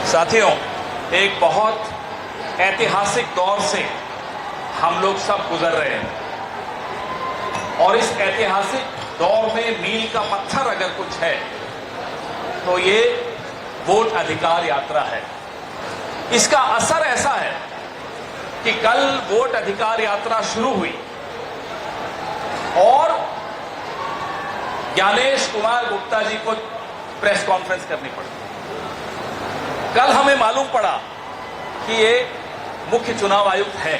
साथियों, एक बहुत ऐतिहासिक दौर से हम लोग सब गुजर रहे हैं और इस ऐतिहासिक दौर में मील का पत्थर अगर कुछ है तो ये वोट अधिकार यात्रा है। इसका असर ऐसा है कि कल वोट अधिकार यात्रा शुरू हुई और ज्ञानेश कुमार गुप्ता जी को प्रेस कॉन्फ्रेंस करनी पड़ी। कल हमें मालूम पड़ा कि ये मुख्य चुनाव आयुक्त है,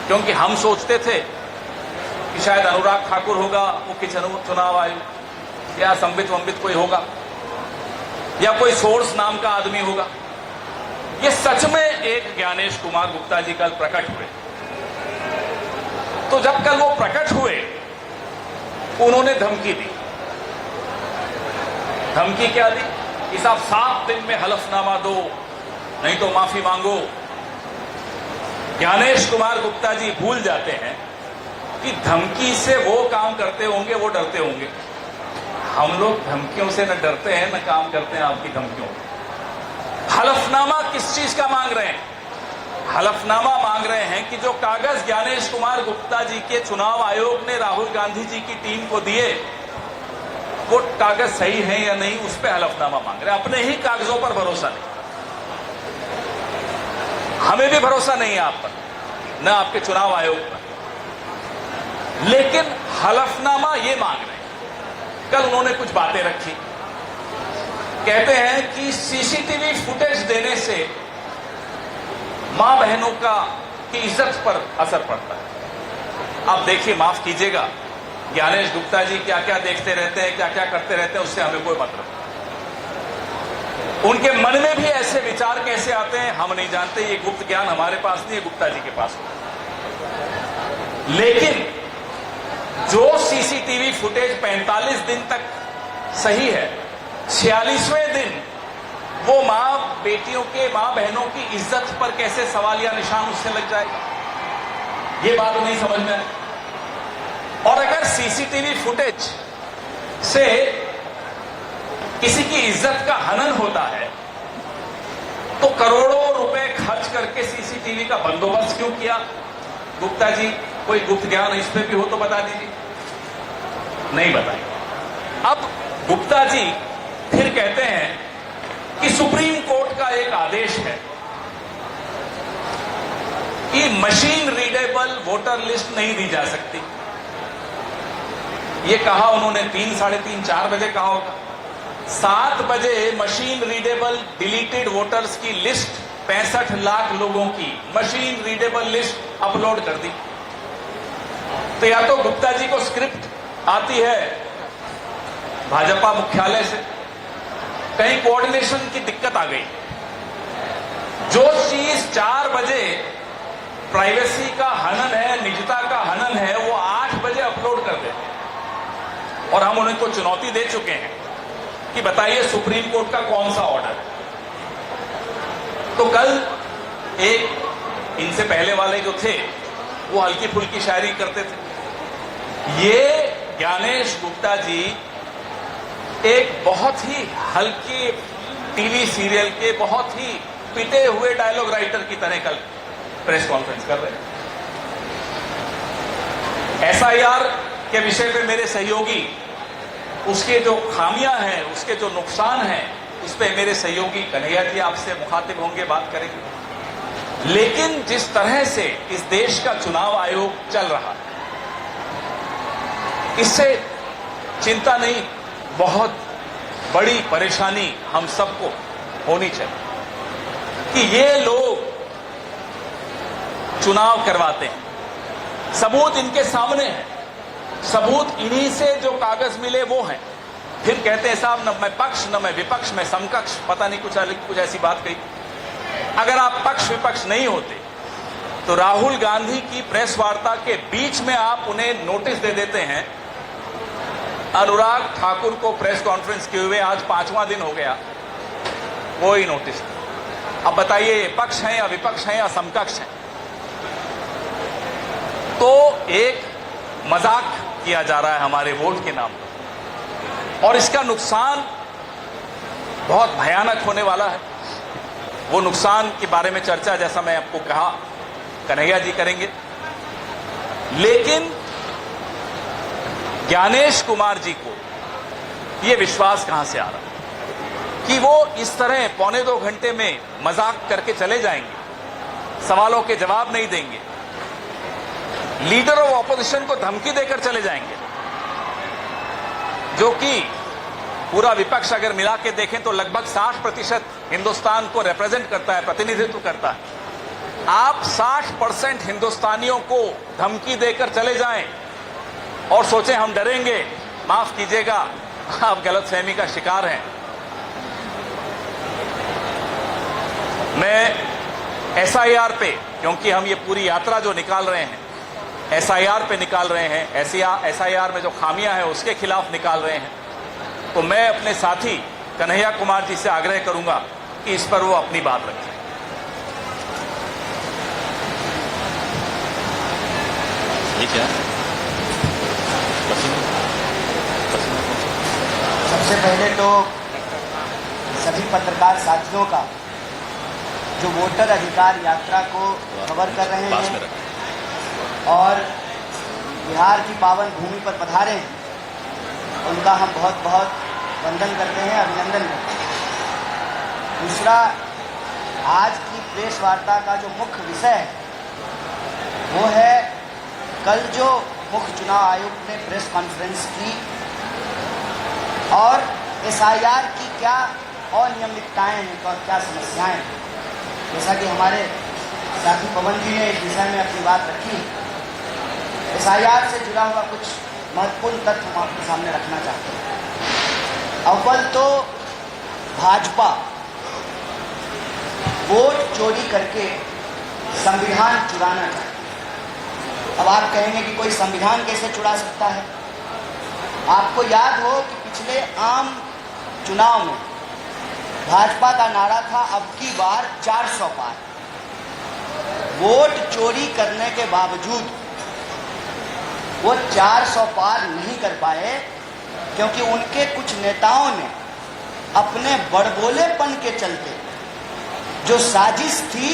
क्योंकि हम सोचते थे कि शायद अनुराग ठाकुर होगा मुख्य चुनाव आयुक्त, या संबित वंबित कोई होगा, या कोई सोर्स नाम का आदमी होगा। ये सच में एक ज्ञानेश कुमार गुप्ता जी कल प्रकट हुए। तो जब कल वो प्रकट हुए, उन्होंने धमकी दी। धमकी क्या दी कि साहब 7 दिन में हलफनामा दो, नहीं तो माफी मांगो। ज्ञानेश कुमार गुप्ता जी भूल जाते हैं कि धमकी से वो काम करते होंगे, वो डरते होंगे। हम लोग धमकियों से न डरते हैं न काम करते हैं आपकी धमकियों। हलफनामा किस चीज का मांग रहे हैं? हलफनामा मांग रहे हैं कि जो कागज ज्ञानेश कुमार गुप्ता जी के चुनाव आयोग ने राहुल गांधी जी की टीम को दिए, वो कागज सही है या नहीं, उस पर हलफनामा मांग रहे हैं। अपने ही कागजों पर भरोसा नहीं। हमें भी भरोसा नहीं है आप पर, न आपके चुनाव आयोग पर, लेकिन हलफनामा ये मांग रहे हैं। कल उन्होंने कुछ बातें रखी। कहते हैं कि सीसीटीवी फुटेज देने से मां बहनों की इज्जत पर असर पड़ता है। आप देखिए, माफ कीजिएगा, ज्ञानेश गुप्ता जी क्या क्या देखते रहते हैं, क्या क्या करते रहते हैं, उससे हमें कोई मतलब नहीं। उनके मन में भी ऐसे विचार कैसे आते हैं हम नहीं जानते। ये गुप्त ज्ञान हमारे पास नहीं है, गुप्ता जी के पास हो। लेकिन जो सीसीटीवी फुटेज 45 दिन तक सही है, 46वें दिन वो मां बेटियों के, मां बहनों की इज्जत पर कैसे सवाल या निशान उससे लग जाएगा, ये बात नहीं समझ में आई। और अगर सीसीटीवी फुटेज से किसी की इज्जत का हनन होता है तो करोड़ों रुपए खर्च करके सीसीटीवी का बंदोबस्त क्यों किया? गुप्ता जी, कोई गुप्त ज्ञान इस पे भी हो तो बता दीजिए। नहीं बताइए। अब गुप्ता जी फिर कहते हैं कि सुप्रीम कोर्ट का एक आदेश है कि मशीन रीडेबल वोटर लिस्ट नहीं दी जा सकती। ये कहा उन्होंने 3, साढ़े 3, 4 बजे कहा होगा। 7 बजे मशीन रीडेबल डिलीटेड वोटर्स की लिस्ट 65 लाख लोगों की मशीन रीडेबल लिस्ट अपलोड कर दी। तो या तो गुप्ता जी को स्क्रिप्ट आती है भाजपा मुख्यालय से, कहीं कोऑर्डिनेशन की दिक्कत आ गई। जो चीज 4 बजे प्राइवेसी का हनन है, निजता का हनन है, वो 8 बजे अपलोड कर देते हैं। और हम उनको चुनौती दे चुके हैं कि बताइए सुप्रीम कोर्ट का कौन सा ऑर्डर है। तो कल एक इनसे पहले वाले जो थे वो हल्की फुल्की शायरी करते थे। ये ज्ञानेश गुप्ता जी एक बहुत ही हल्के टीवी सीरियल के बहुत ही पिटे हुए डायलॉग राइटर की तरह कल प्रेस कॉन्फ्रेंस कर रहे हैं। एसआईआर के विषय पे मेरे सहयोगी, उसके जो खामियां हैं, उसके जो नुकसान हैं, उस पे मेरे सहयोगी कन्हैया जी आपसे मुखातिब होंगे, बात करेंगे। लेकिन जिस तरह से इस देश का चुनाव आयोग चल रहा है, इससे चिंता नहीं, बहुत बड़ी परेशानी हम सबको होनी चाहिए कि ये लोग चुनाव करवाते हैं, सबूत इनके सामने है, सबूत इन्हीं से जो कागज मिले वो हैं। फिर कहते हैं साहब न मैं पक्ष न मैं विपक्ष, मैं समकक्ष, पता नहीं कुछ ऐसी बात कही। अगर आप पक्ष विपक्ष नहीं होते तो राहुल गांधी की प्रेस वार्ता के बीच में आप उन्हें नोटिस दे देते हैं। अनुराग ठाकुर को प्रेस कॉन्फ्रेंस किए हुए आज 5वां दिन हो गया, वो ही नोटिस। अब बताइए पक्ष है या विपक्ष है या समकक्ष है? तो एक मजाक किया जा रहा है हमारे वोट के नाम पर, और इसका नुकसान बहुत भयानक होने वाला है। वो नुकसान के बारे में चर्चा, जैसा मैं आपको कहा, कन्हैया जी करेंगे। लेकिन ज्ञानेश कुमार जी को ये विश्वास कहां से आ रहा कि वो इस तरह 1.25 घंटे में मजाक करके चले जाएंगे, सवालों के जवाब नहीं देंगे, लीडर ऑफ ऑपोजिशन को धमकी देकर चले जाएंगे, जो कि पूरा विपक्ष अगर मिला के देखें तो लगभग 60% हिंदुस्तान को रिप्रेजेंट करता है, प्रतिनिधित्व करता है। आप 60% हिंदुस्तानियों को धमकी देकर चले जाएं और सोचें हम डरेंगे, माफ कीजिएगा, आप गलतफहमी का शिकार हैं। मैं एसआईआर पे, क्योंकि हम ये पूरी यात्रा जो निकाल रहे हैं एसआईआर पे निकाल रहे हैं, एसआईआर में जो खामियां हैं उसके खिलाफ निकाल रहे हैं, तो मैं अपने साथी कन्हैया कुमार जी से आग्रह करूंगा कि इस पर वो अपनी बात रखें। ठीक है। सबसे पहले तो सभी पत्रकार साथियों का जो वोटर अधिकार यात्रा को कवर कर रहे हैं और बिहार की पावन भूमि पर पधारे हैं, उनका हम बहुत बहुत वंदन करते हैं, अभिनंदन करते हैं। दूसरा, आज की प्रेस वार्ता का जो मुख्य विषय है वो है कल जो मुख्य चुनाव आयोग ने प्रेस कॉन्फ्रेंस की और एसआईआर की क्या अनियमितताएं हैं और क्या समस्याएं हैं। जैसा कि हमारे साथी पवन जी ने इस विषय में अपनी बात रखी, एसआईआर से जुड़ा हुआ कुछ महत्वपूर्ण तथ्य हम आपके सामने रखना चाहते हैं। अव्वल तो भाजपा वोट चोरी करके संविधान चुराना चाहती है। अब आप कहेंगे कि कोई संविधान कैसे चुरा सकता है? आपको याद हो कि पिछले आम चुनाव में भाजपा का नारा था अब की बार 400 पार। वोट चोरी करने के बावजूद वो 400 पार नहीं कर पाए, क्योंकि उनके कुछ नेताओं ने अपने बड़बोलेपन के चलते जो साजिश थी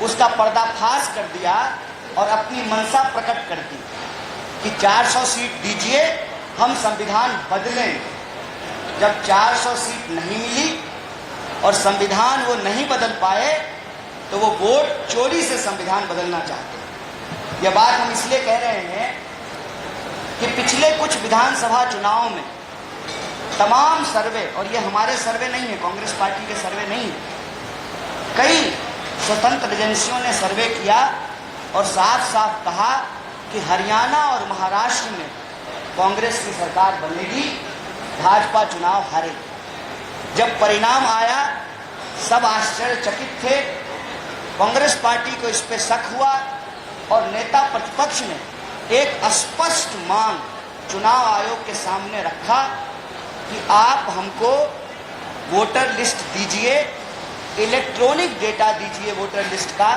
उसका पर्दाफाश कर दिया और अपनी मंशा प्रकट कर दी कि 400 सीट दीजिए, हम संविधान बदलेंगे। जब 400 सीट नहीं मिली और संविधान वो नहीं बदल पाए तो वो वोट चोरी से संविधान बदलना चाहते हैं। यह बात हम इसलिए कह रहे हैं कि पिछले कुछ विधानसभा चुनावों में तमाम सर्वे, और ये हमारे सर्वे नहीं है, कांग्रेस पार्टी के सर्वे नहीं है, कई स्वतंत्र एजेंसियों ने सर्वे किया और साफ साफ कहा कि हरियाणा और महाराष्ट्र में कांग्रेस की सरकार बनेगी, भाजपा चुनाव हारेगी। जब परिणाम आया सब आश्चर्यचकित थे, कांग्रेस पार्टी को इस पे शक हुआ और नेता प्रतिपक्ष ने एक स्पष्ट मांग चुनाव आयोग के सामने रखा कि आप हमको वोटर लिस्ट दीजिए, इलेक्ट्रॉनिक डेटा दीजिए वोटर लिस्ट का,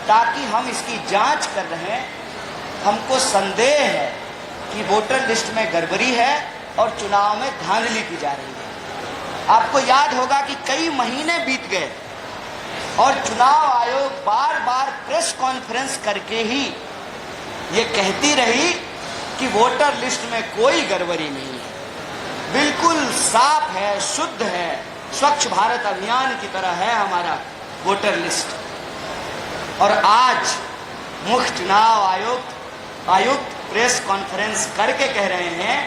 ताकि हम इसकी जांच कर रहे हैं। हमको संदेह है कि वोटर लिस्ट में गड़बड़ी है और चुनाव में धांधली की जा रही है। आपको याद होगा कि कई महीने बीत गए और चुनाव आयोग बार बार प्रेस कॉन्फ्रेंस करके ही ये कहती रही कि वोटर लिस्ट में कोई गड़बड़ी नहीं है, बिल्कुल साफ है, शुद्ध है, स्वच्छ भारत अभियान की तरह है हमारा वोटर लिस्ट। और आज मुख्य चुनाव आयुक्त प्रेस कॉन्फ्रेंस करके कह रहे हैं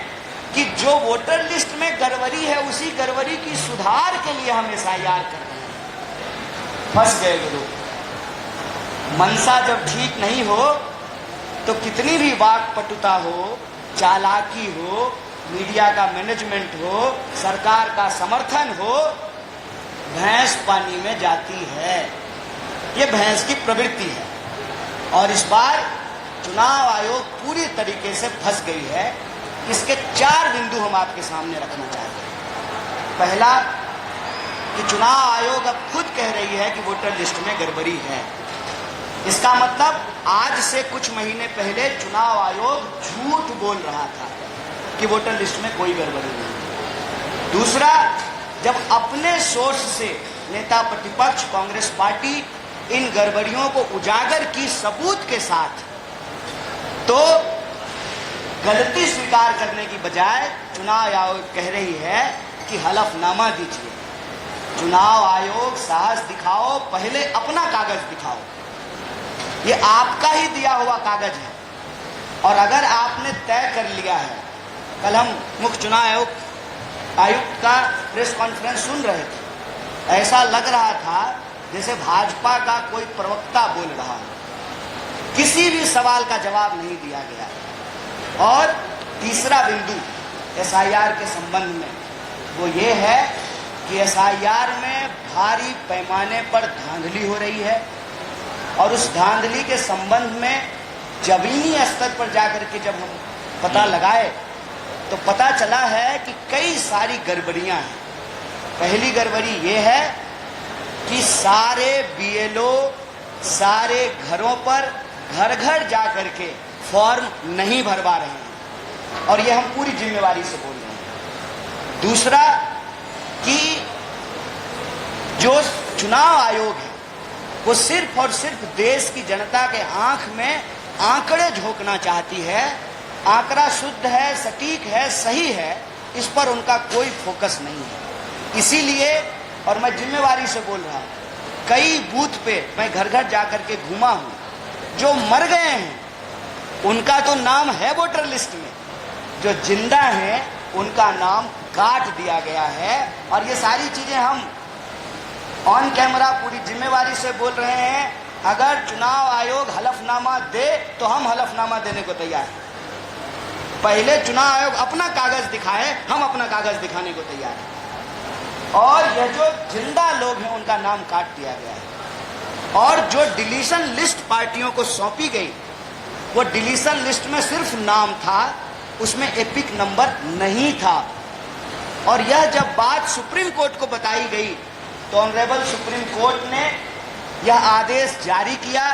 कि जो वोटर लिस्ट में गड़बड़ी है उसी गड़बड़ी की सुधार के लिए हम एसआईआर कर रहे हैं। फंस गए लोग। मनसा जब ठीक नहीं हो तो कितनी भी वाकपटुता हो, चालाकी हो, मीडिया का मैनेजमेंट हो, सरकार का समर्थन हो, भैंस पानी में जाती है। ये भैंस की प्रवृत्ति है और इस बार चुनाव आयोग पूरी तरीके से फंस गई है। इसके 4 बिंदु हम आपके सामने रखना चाहते हैं। पहला, कि चुनाव आयोग अब खुद कह रही है कि वोटर लिस्ट में गड़बड़ी है। इसका मतलब आज से कुछ महीने पहले चुनाव आयोग झूठ बोल रहा था कि वोटर लिस्ट में कोई गड़बड़ी नहीं। दूसरा, जब अपने सोर्स से नेता प्रतिपक्ष कांग्रेस पार्टी इन गड़बड़ियों को उजागर की सबूत के साथ, तो गलती स्वीकार करने की बजाय चुनाव आयोग कह रही है कि हलफनामा दीजिए। चुनाव आयोग साहस दिखाओ, पहले अपना कागज दिखाओ। ये आपका ही दिया हुआ कागज है, और अगर आपने तय कर लिया है, कल हम मुख्य चुनाव आयुक्त का प्रेस कॉन्फ्रेंस सुन रहे थे, ऐसा लग रहा था जैसे भाजपा का कोई प्रवक्ता बोल रहा है। किसी भी सवाल का जवाब नहीं दिया गया। और तीसरा बिंदु एसआईआर के संबंध में वो ये है कि एसआईआर में भारी पैमाने पर धांधली हो रही है, और उस धांधली के संबंध में जमीनी स्तर पर जाकर के जब हम पता लगाए तो पता चला है कि कई सारी गड़बड़ियां हैं। पहली गड़बड़ी ये है कि सारे बीएलओ सारे घरों पर घर घर जा करके फॉर्म नहीं भरवा रहे हैं, और ये हम पूरी जिम्मेवारी से बोल रहे हैं। दूसरा कि जो चुनाव आयोग है वो सिर्फ और सिर्फ देश की जनता के आंख में आंकड़े झोंकना चाहती है। आंकड़ा शुद्ध है, सटीक है, सही है, इस पर उनका कोई फोकस नहीं है। इसीलिए, और मैं जिम्मेवारी से बोल रहा हूं, कई बूथ पे मैं घर घर जाकर के घूमा हूं, जो मर गए हैं उनका तो नाम है वोटर लिस्ट में, जो जिंदा हैं उनका नाम काट दिया गया है। और ये सारी चीजें हम ऑन कैमरा पूरी जिम्मेवारी से बोल रहे हैं। अगर चुनाव आयोग हलफनामा दे तो हम हलफनामा देने को तैयार हैं। पहले चुनाव आयोग अपना कागज दिखाए, हम अपना कागज दिखाने को तैयार हैं। और यह जो जिंदा लोग हैं उनका नाम काट दिया गया है। और जो डिलीशन लिस्ट पार्टियों को सौंपी गई, वो डिलीशन लिस्ट में सिर्फ नाम था, उसमें एपिक नंबर नहीं था। और यह जब बात सुप्रीम कोर्ट को बताई गई तो ऑनरेबल सुप्रीम कोर्ट ने यह आदेश जारी किया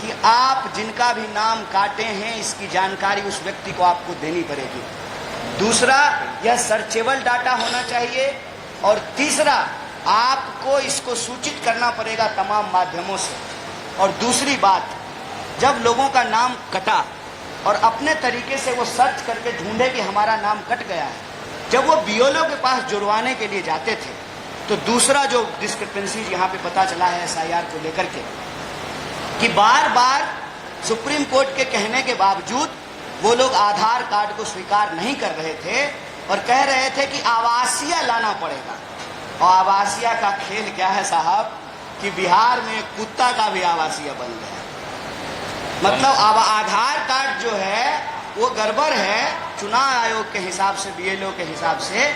कि आप जिनका भी नाम काटे हैं इसकी जानकारी उस व्यक्ति को आपको देनी पड़ेगी। दूसरा, यह सर्चेबल डाटा होना चाहिए। और तीसरा, आपको इसको सूचित करना पड़ेगा तमाम माध्यमों से। और दूसरी बात, जब लोगों का नाम कटा और अपने तरीके से वो सर्च करके ढूंढे कि हमारा नाम कट गया है, जब वो बीएलओ के पास जुड़वाने के लिए जाते थे, तो दूसरा जो डिस्क्रिपेंसी यहाँ पे पता चला है एसआईआर को लेकर के, कि बार बार सुप्रीम कोर्ट के कहने के बावजूद वो लोग आधार कार्ड को स्वीकार नहीं कर रहे थे और कह रहे थे कि आवासीय लाना पड़ेगा। और आवासीय का खेल क्या है साहब, कि बिहार में कुत्ता का भी आवासीय बन गया। मतलब अब आधार कार्ड जो है वो गड़बड़ है चुनाव आयोग के हिसाब से, बीएलओ के हिसाब से,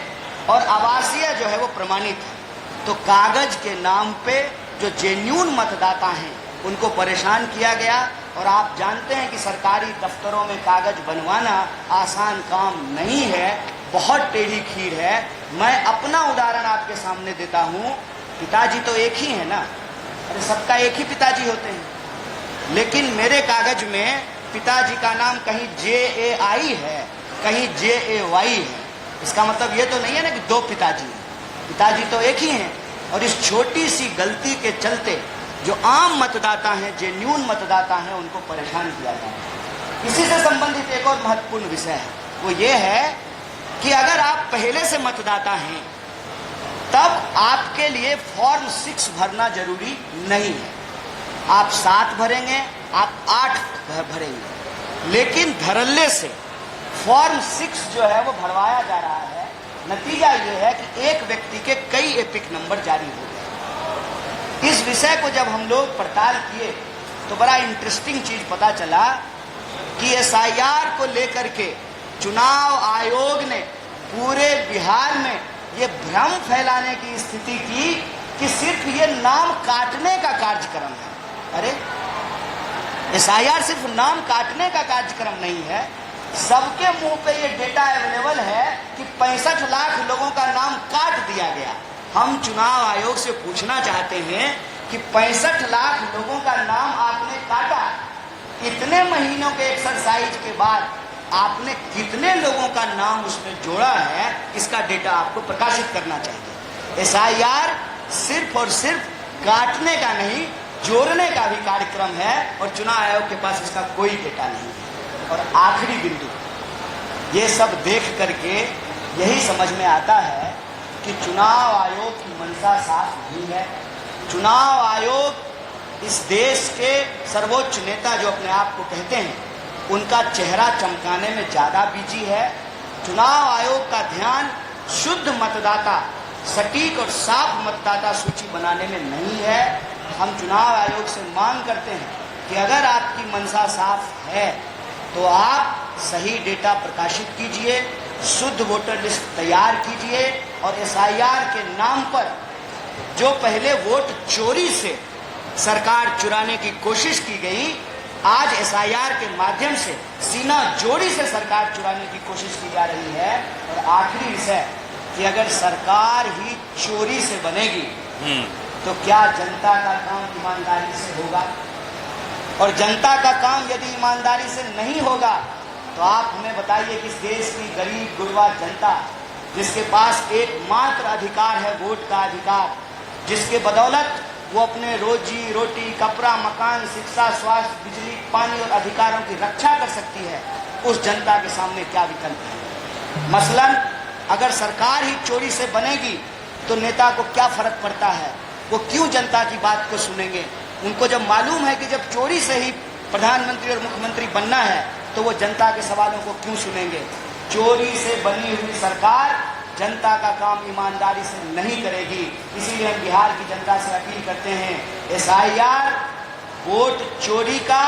और आवासीय जो है वो प्रमाणित है। तो कागज के नाम पे जो जेन्युइन मतदाता हैं उनको परेशान किया गया। और आप जानते हैं कि सरकारी दफ्तरों में कागज बनवाना आसान काम नहीं है, बहुत टेढ़ी खीर है। मैं अपना उदाहरण आपके सामने देता हूँ। पिताजी तो एक ही है ना, अरे सबका एक ही पिताजी होते हैं, लेकिन मेरे कागज में पिताजी का नाम कहीं JAI है, कहीं JAY है। इसका मतलब ये तो नहीं है ना कि दो पिताजी हैं, पिताजी तो एक ही हैं। और इस छोटी सी गलती के चलते जो आम मतदाता हैं, जेन्युइन मतदाता हैं, उनको परेशान किया जाता है। इसी से संबंधित एक और महत्वपूर्ण विषय है, वो ये है कि अगर आप पहले से मतदाता हैं तब आपके लिए फॉर्म 6 भरना जरूरी नहीं है। आप 7 भरेंगे, आप 8 भरेंगे, लेकिन धड़ल्ले से फॉर्म 6 जो है वो भरवाया जा रहा है। नतीजा ये है कि एक व्यक्ति के कई एपिक नंबर जारी हो गए। इस विषय को जब हम लोग पड़ताल किए तो बड़ा इंटरेस्टिंग चीज पता चला कि एसआईआर को लेकर के चुनाव आयोग ने पूरे बिहार में ये भ्रम फैलाने की स्थिति की कि सिर्फ ये नाम काटने का कार्यक्रम है। अरे एसआईआर सिर्फ नाम काटने का कार्यक्रम नहीं है, सबके मुंह पे ये डेटा अवेलेबल है कि 65 लाख लोगों का नाम काट दिया गया। हम चुनाव आयोग से पूछना चाहते हैं कि 65 लाख लोगों का नाम आपने काटा, इतने महीनों के एक्सरसाइज के बाद आपने कितने लोगों का नाम उसमें जोड़ा है, इसका डेटा आपको प्रकाशित करना चाहिए। एसआईआर सिर्फ और सिर्फ काटने का नहीं, जोड़ने का भी कार्यक्रम है और चुनाव आयोग के पास इसका कोई डेटा नहीं है। और आखिरी बिंदु, ये सब देख करके यही समझ में आता है कि चुनाव आयोग की मंशा साफ नहीं है। चुनाव आयोग इस देश के सर्वोच्च नेता जो अपने आप को कहते हैं, उनका चेहरा चमकाने में ज़्यादा बिजी है। चुनाव आयोग का ध्यान शुद्ध मतदाता, सटीक और साफ मतदाता सूची बनाने में नहीं है। हम चुनाव आयोग से मांग करते हैं कि अगर आपकी मंशा साफ है तो आप सही डेटा प्रकाशित कीजिए, शुद्ध वोटर लिस्ट तैयार कीजिए और एसआईआर के नाम पर जो पहले वोट चोरी से सरकार चुराने की कोशिश की गई, आज एसआईआर के माध्यम से सीना जोड़ी से सरकार चुराने की कोशिश की जा रही है। और आखिरी विषय कि अगर सरकार ही चोरी से बनेगी तो क्या जनता का काम ईमानदारी से होगा? और जनता का काम यदि ईमानदारी से नहीं होगा तो आप हमें बताइए कि इस देश की गरीब गुरबा जनता, जिसके पास एकमात्र अधिकार है वोट का अधिकार, जिसके बदौलत वो अपने रोजी रोटी, कपड़ा, मकान, शिक्षा, स्वास्थ्य, बिजली, पानी और अधिकारों की रक्षा कर सकती है, उस जनता के सामने क्या विकल्प है? मसलन अगर सरकार ही चोरी से बनेगी तो नेता को क्या फर्क पड़ता है? वो क्यों जनता की बात को सुनेंगे? उनको जब मालूम है कि जब चोरी से ही प्रधानमंत्री और मुख्यमंत्री बनना है तो वो जनता के सवालों को क्यों सुनेंगे? चोरी से बनी हुई सरकार जनता का काम ईमानदारी से नहीं करेगी। इसीलिए हम बिहार की जनता से अपील करते हैं, एसआईआर वोट चोरी का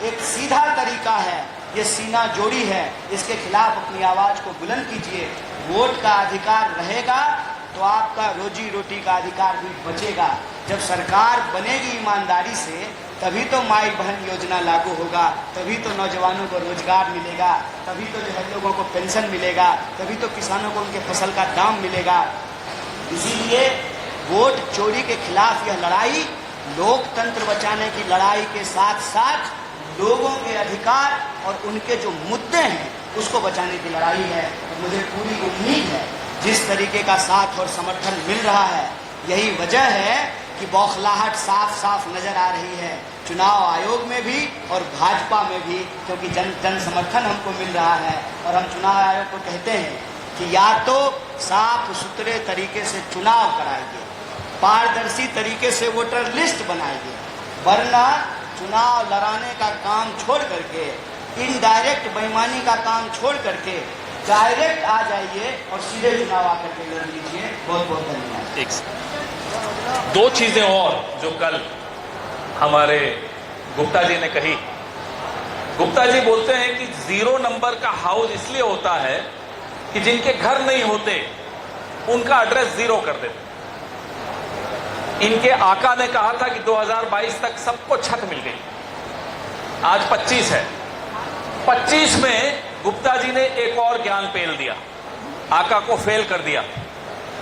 एक सीधा तरीका है, ये सीना जोड़ी है, इसके खिलाफ अपनी आवाज को बुलंद कीजिए। वोट का अधिकार रहेगा तो आपका रोजी रोटी का अधिकार भी बचेगा। जब सरकार बनेगी ईमानदारी से तभी तो माई बहन योजना लागू होगा, तभी तो नौजवानों को रोजगार मिलेगा, तभी तो जो है लोगों को पेंशन मिलेगा, तभी तो किसानों को उनके फसल का दाम मिलेगा। इसीलिए वोट चोरी के खिलाफ यह लड़ाई लोकतंत्र बचाने की लड़ाई के साथ साथ लोगों के अधिकार और उनके जो मुद्दे हैं उसको बचाने की लड़ाई है। और मुझे पूरी उम्मीद है जिस तरीके का साथ और समर्थन मिल रहा है, यही वजह है कि बौखलाहट साफ साफ नजर आ रही है चुनाव आयोग में भी और भाजपा में भी, क्योंकि जन समर्थन हमको मिल रहा है। और हम चुनाव आयोग को कहते हैं कि या तो साफ सुथरे तरीके से चुनाव कराएंगे, पारदर्शी तरीके से वोटर लिस्ट बनाएंगे, वरना चुनाव लड़ाने का काम छोड़ करके, इनडायरेक्ट बेईमानी का काम छोड़ करके डायरेक्ट आ जाइए और सीधे चुनाव आकर के लड़ लीजिए। बहुत बहुत धन्यवाद। दो चीजें और जो कल हमारे गुप्ता जी ने कही। गुप्ता जी बोलते हैं कि 0 नंबर का हाउस इसलिए होता है कि जिनके घर नहीं होते उनका एड्रेस 0 कर देते। इनके आका ने कहा था कि 2022 तक सबको छत मिल गई, आज 25 है। 25 में गुप्ता जी ने एक और ज्ञान पेल दिया, आका को फेल कर दिया।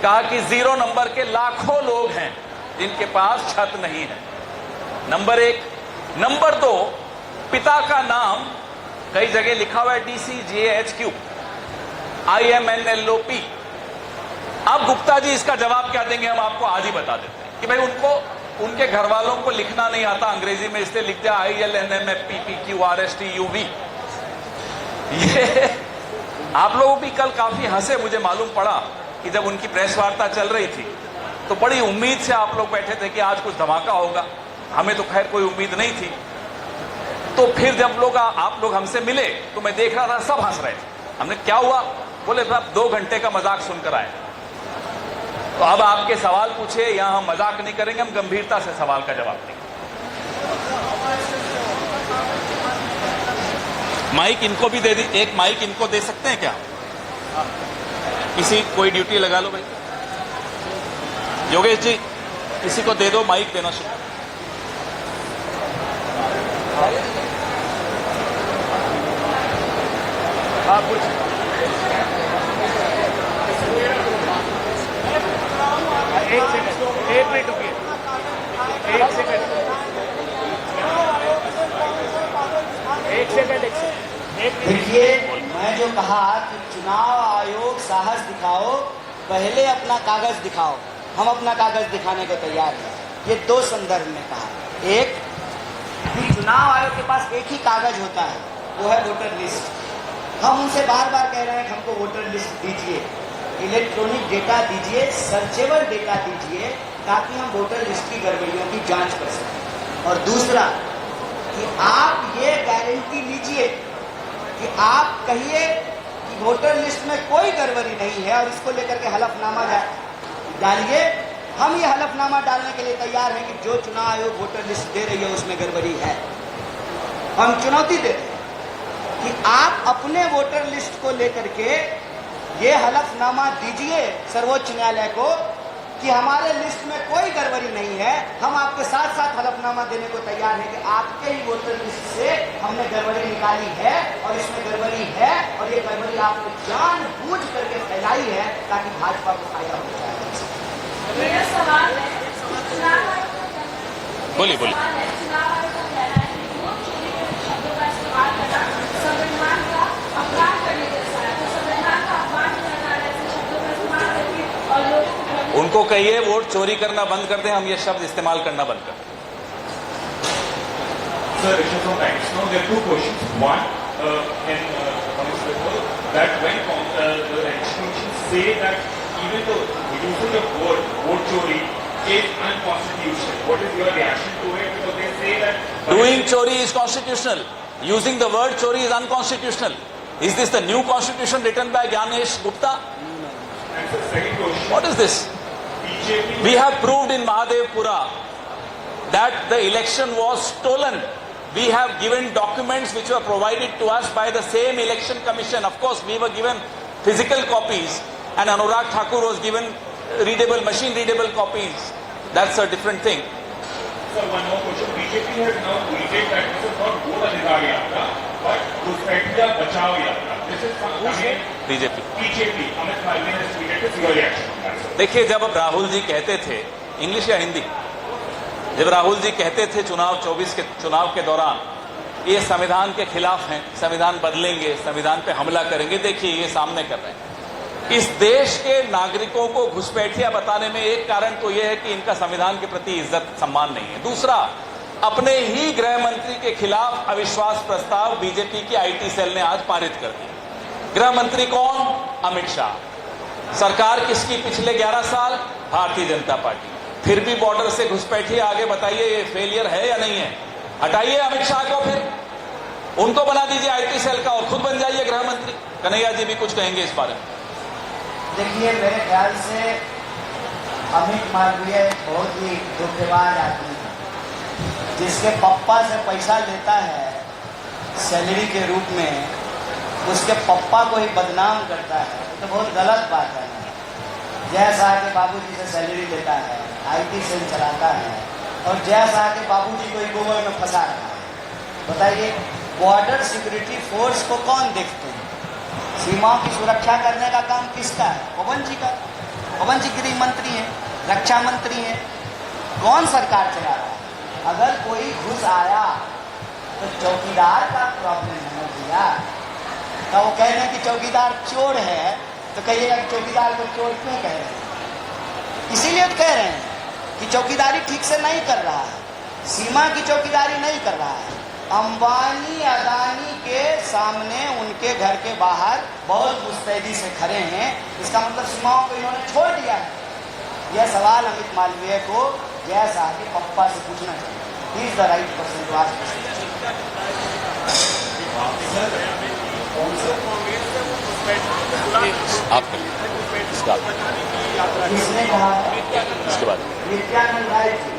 कहा कि 0 नंबर के लाखों लोग हैं जिनके पास छत नहीं है। नंबर 1। नंबर 2, पिता का नाम कई जगह लिखा हुआ है DCJHQ IMNLOP। अब गुप्ता जी इसका जवाब क्या देंगे हम आपको आज ही बता देते हैं कि भाई उनको उनके घर वालों को लिखना नहीं आता अंग्रेजी में, इसलिए लिखते हैं ILNMFPPQRSTUV। ये आप लोग भी कल काफी हंसे, मुझे मालूम पड़ा कि जब उनकी प्रेस वार्ता चल रही थी तो बड़ी उम्मीद से आप लोग बैठे थे कि आज कुछ धमाका होगा। हमें तो खैर कोई उम्मीद नहीं थी। तो फिर जब आप लोग हमसे मिले तो मैं देख रहा था सब हंस रहे थे। हमने क्या हुआ, बोले साहब 2 घंटे का मजाक सुनकर आए। तो अब आपके सवाल पूछे, यहां हम मजाक नहीं करेंगे, हम गंभीरता से सवाल का जवाब देंगे। माइक इनको भी दे दी, एक माइक इनको दे सकते हैं क्या? किसी कोई ड्यूटी लगा लो भाई। योगेश जी किसी को दे दो, माइक देना शुरू। एक मिनट रुकिए, 1 सेकंड। देखिए, मैं जो कहा कि चुनाव आयोग साहस दिखाओ, पहले अपना कागज दिखाओ। हम अपना कागज दिखाने को तैयार हैं। ये दो संदर्भ में कहा। एक कि चुनाव आयोग के पास एक ही कागज होता है, वो है वोटर लिस्ट। हम उनसे बार बार कह रहे हैं कि हमको वोटर लिस्ट दीजिए, इलेक्ट्रॉनिक डेटा दीजिए, सर्चेबल डेटा दीजिए, ताकि हम वोटर लिस्ट की गड़बड़ियों की जांच कर सकें। और दूसरा कि आप ये गारंटी लीजिए कि आप कहिए कि वोटर लिस्ट में कोई गड़बड़ी नहीं है और इसको लेकर के हलफनामा डालिए। हम ये हलफनामा डालने के लिए तैयार हैं कि जो चुनाव आयोग वोटर लिस्ट दे रही है उसमें गड़बड़ी है। हम चुनौती देते हैं कि आप अपने वोटर लिस्ट को लेकर के ये हलफनामा दीजिए सर्वोच्च न्यायालय को कि हमारे लिस्ट में कोई गड़बड़ी नहीं है। हम आपके साथ साथ हलफनामा देने को तैयार हैं कि आपके ही वोटर लिस्ट से हमने गड़बड़ी निकाली है और इसमें गड़बड़ी है और ये गड़बड़ी आपने जानबूझ करके फैलाई है ताकि भाजपा को फायदा हो जाए। मेरा सवाल है, बोलिए बोलिए। चुनाव आयोग का कहना है कि वोट चोरी के शब्दों का इस्तेमाल करना संविधान का अपराध करने जैसा है। तो संविधान का अपमान करना ऐसे शब्दों का इस्तेमाल करके और लोग उनको कहिए वोट चोरी करना बंद कर दें, हम ये शब्द इस्तेमाल करना बंद कर दें। Sir, Rishabh from Times. Now there are two questions. One, that when the election commission say that even the usage of vote chori is unconstitutional, what is your reaction to it? Because they say that Doing chori is constitutional. Using the word chori is unconstitutional. Is this the new constitution written by Gyanesh Gupta? And the second question, What is this? BJP We have proved in Mahadevpura that the election was stolen. We have given documents which were provided to us by the same election commission. Of course, we were given physical copies and Anurag Thakur was given readable, machine readable copies. That's a different thing. Sir, one more question. BJP has now tweeted that this is not Vote Adhikar Yatra, but Ghuspaitiya Bachao Yatra. This is again BJP BJP. Amit Malviya has tweeted this. Your reaction on that, sir? देखिए, जब अब राहुल जी कहते थे, English या हिंदी, जब राहुल जी कहते थे चुनाव 24 के चुनाव के दौरान ये संविधान के खिलाफ हैं, संविधान बदलेंगे, संविधान पे हमला करेंगे, देखिए ये सामने कर रहे हैं। इस देश के नागरिकों को घुसपैठिया बताने में एक कारण तो यह है कि इनका संविधान के प्रति इज्जत सम्मान नहीं है। दूसरा, अपने ही गृह मंत्री के खिलाफ अविश्वास प्रस्ताव बीजेपी की आईटी सेल ने आज पारित कर दिया। गृह मंत्री कौन? अमित शाह। सरकार किसकी पिछले 11 साल? भारतीय जनता पार्टी। फिर भी बॉर्डर से घुसपैठिए, आगे बताइए ये फेलियर है या नहीं है? हटाइए अमित शाह को, फिर उनको बना दीजिए आईटी सेल का और खुद बन जाइए गृह मंत्री। कन्हैया जी भी कुछ कहेंगे इस बारे में। देखिए, मेरे ख्याल से अमित मालवीय एक बहुत ही धोखेबाज आदमी है, जिसके पप्पा से पैसा लेता है सैलरी के रूप में, उसके पप्पा को ही बदनाम करता है। तो बहुत गलत बात है। जय शाह के बाबूजी से सैलरी लेता है, आईटी सेल चलाता है और जय शाह के बाबूजी को ही गोबर में फंसा रहा है। बताइए, बॉर्डर सिक्योरिटी फोर्स को कौन देखते हैं? सीमाओं की सुरक्षा करने का काम किसका है? पवन जी का। पवन जी गृह मंत्री हैं, रक्षा मंत्री हैं। कौन सरकार चला रहा है? अगर कोई घुस आया तो चौकीदार का प्रॉब्लम है भैया। तो वो कह रहे हैं कि चौकीदार चोर है, तो कहिएगा कि चौकीदार को चोर क्यों कह रहे हैं? इसीलिए तो कह रहे हैं कि चौकीदारी ठीक से नहीं कर रहा है, सीमा की चौकीदारी नहीं कर रहा है। अंबानी अदानी के सामने उनके घर के बाहर बहुत मुस्तैदी से खड़े हैं, इसका मतलब सीमाओं को इन्होंने छोड़ दिया है। यह सवाल अमित मालवीय को जय शाह के पप्पा से पूछना चाहिए। He is the right person to ask. आप इसका किसने कहा? इसके बाद नित्यानंद राय जी।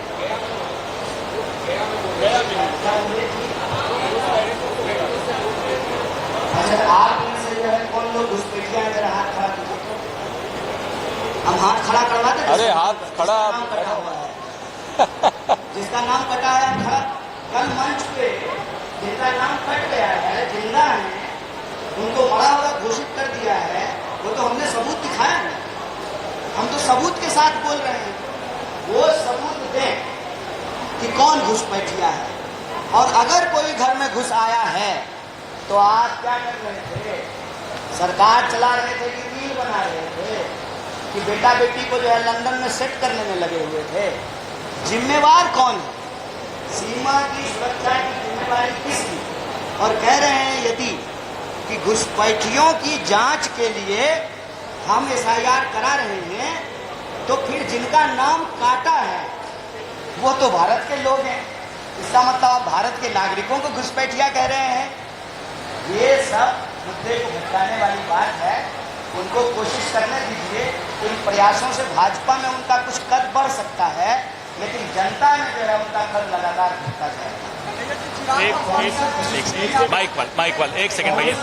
अच्छा, आप इनसे जो है कौन लोग घुसपैठिया जरा हाथ खड़ा कीजिए। हम हाथ खड़ा करवा दें। अरे हाथ खड़ा कटा हुआ है, जिसका नाम कटा है खड़ा। कल मंच पे जिनका नाम कट गया है, जिंदा है, उनको मरा हुआ घोषित कर दिया है, वो तो हमने सबूत दिखाया है। हम तो सबूत के साथ बोल रहे हैं। वो सबूत दें कि कौन घुसपैठिया है। और अगर कोई घर में घुस आया है तो आप क्या कर रहे थे? सरकार चला रहे थे कि रील बना रहे थे कि बेटा बेटी को जो है लंदन में सेट करने में लगे हुए थे। जिम्मेवार कौन है? सीमा की सुरक्षा की जिम्मेवारी किसकी? और कह रहे हैं यदि कि घुसपैठियों की जांच के लिए हम SIR करा रहे हैं तो फिर जिनका नाम काटा है वो तो भारत के लोग हैं। इसका मतलब आप भारत के नागरिकों को घुसपैठिया कह रहे हैं। ये सब मुद्दे को भटकाने वाली बात है। उनको कोशिश करने दीजिए। इन प्रयासों से भाजपा में उनका कुछ कद बढ़ सकता है, लेकिन जनता में जो है उनका कद लगातार घटता जाएगा। माइक वाल एक सेकंड भैया।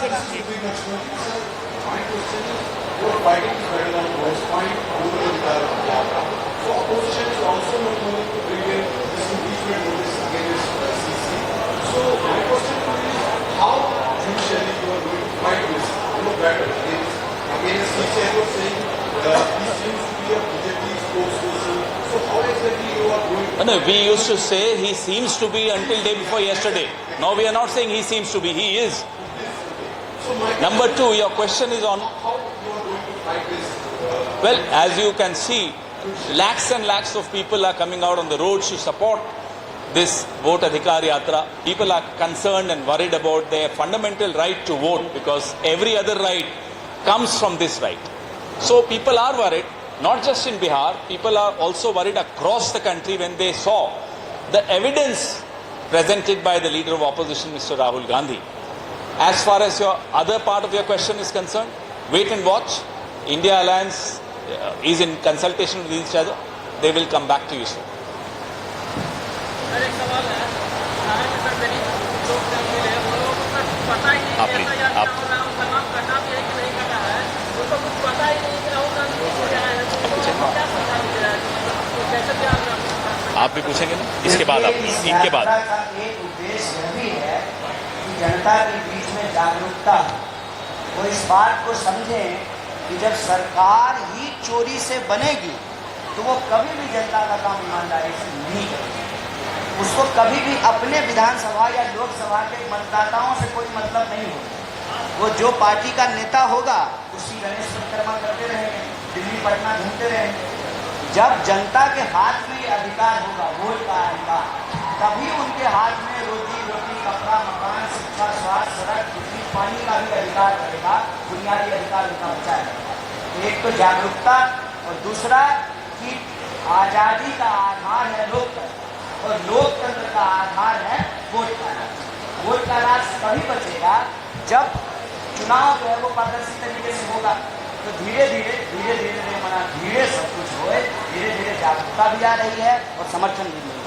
No, we used to say he seems to be until day before yesterday. Now we are not saying he seems to be, he is. Number two, your question is on, well, as you can see, lakhs and lakhs of people are coming out on the roads to support this Vote Adhikar Yatra. People are concerned and worried about their fundamental right to vote, because every other right comes from this right. So people are worried, not just in Bihar, people are also worried across the country when they saw the evidence presented by the leader of opposition, Mr. Rahul Gandhi. As far as your other part of your question is concerned, wait and watch. India Alliance is in consultation with each other. They will come back to you soon. एक सवाल है, बिहार में sir मेरी लोग जब मिले वो लोगों को सर पता ही नहीं आप है प्लीज, SIR आप- क्या हो रहा है, उनका नाम कटा भी है कि नहीं कटा है, उनको कुछ पता ही नहीं कि राहुल गांधी को क्या है, तो उनको क्या समझा दीजिए तो कैसे क्या आप भी पूछेंगे ना इसके बाद, आप इस इनके बाद। यात्रा का एक उद्देश्य यह भी है कि जनता के बीच में जागरूकता हो। वो इस बात को समझें कि जब सरकार ही चोरी से बनेगी तो वो कभी भी जनता का काम ईमानदारी से नहीं करेगी। उसको कभी भी अपने विधानसभा या लोकसभा के मतदाताओं से कोई मतलब नहीं होगा। वो जो पार्टी का नेता होगा उसी गणेश परिक्रमा करते रहेंगे, दिल्ली पटना घूमते रहेंगे। जब जनता के हाथ में ये अधिकार होगा, वोट का अधिकार, तभी उनके हाथ में रोजी रोटी, कपड़ा, मकान, शिक्षा, स्वास्थ्य, सड़क, बिजली, पानी का भी अधिकार रहेगा। बुनियादी अधिकार उनका बचा है। एक तो जागरूकता, और दूसरा कि आज़ादी का आधार है लोकतंत्र, और लोकतंत्र का आधार है वोट का राज। वोट का राज तभी बचेगा जब चुनाव जो है वो पारदर्शी तरीके से होगा। तो धीरे धीरे सब कुछ होए, धीरे धीरे जागरूकता भी आ रही है और समर्थन भी मिल रहा है।